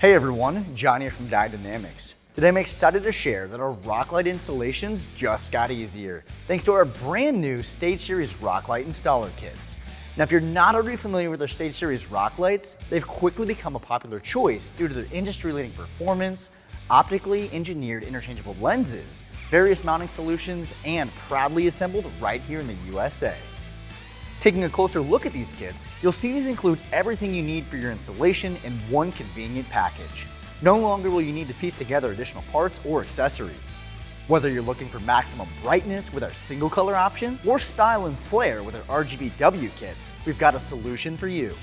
Hey everyone, John here from Diode. Today I'm excited to share that our rock light installations just got easier thanks to our brand new Stage Series rock light installer kits. Now if you're not already familiar with our Stage Series rock lights, they've quickly become a popular choice due to their industry-leading performance, optically engineered interchangeable lenses, various mounting solutions, and proudly assembled right here in the USA. Taking a closer look at these kits, you'll see these include everything you need for your installation in one convenient package. No longer will you need to piece together additional parts or accessories. Whether you're looking for maximum brightness with our single color option or style and flair with our RGBW kits, we've got a solution for you.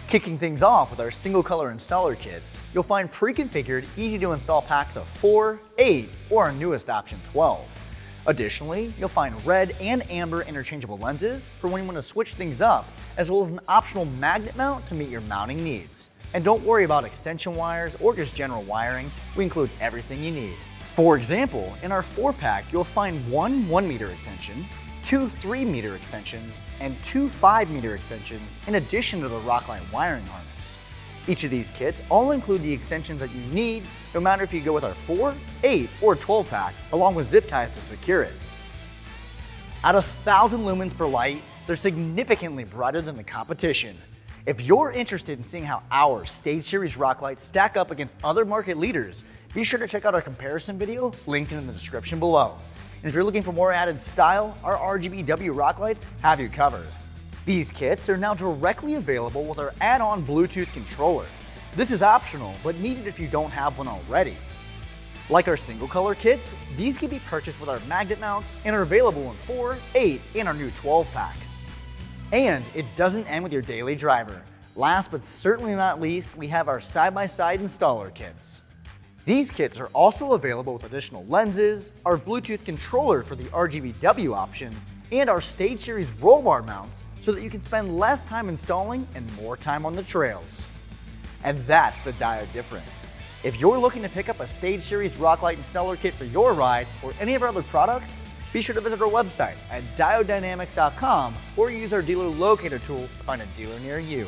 Kicking things off with our single color installer kits, you'll find pre-configured, easy to install packs of 4, 8, or our newest option 12. Additionally, you'll find red and amber interchangeable lenses for when you want to switch things up, as well as an optional magnet mount to meet your mounting needs. And don't worry about extension wires or just general wiring, we include everything you need. For example, in our 4-pack, you'll find one 1-meter extension, two 3-meter extensions, and two 5-meter extensions in addition to the Rockline wiring harness. Each of these kits all include the extensions that you need, no matter if you go with our 4, 8, or 12-pack, along with zip ties to secure it. At 1,000 lumens per light, they're significantly brighter than the competition. If you're interested in seeing how our Stage Series rock lights stack up against other market leaders, be sure to check out our comparison video linked in the description below. And if you're looking for more added style, our RGBW rock lights have you covered. These kits are now directly available with our add-on Bluetooth controller. This is optional, but needed if you don't have one already. Like our single color kits, these can be purchased with our magnet mounts and are available in 4, 8, and our new 12 packs. And it doesn't end with your daily driver. Last but certainly not least, we have our side-by-side installer kits. These kits are also available with additional lenses, our Bluetooth controller for the RGBW option, and our Stage Series roll bar mounts so that you can spend less time installing and more time on the trails. And that's the Diode difference. If you're looking to pick up a Stage Series rock light installer kit for your ride or any of our other products, be sure to visit our website at diodedynamics.com or use our dealer locator tool to find a dealer near you.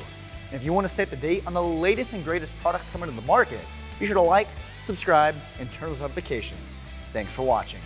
And if you want to stay up to date on the latest and greatest products coming to the market, be sure to like, subscribe, and turn those notifications. Thanks for watching.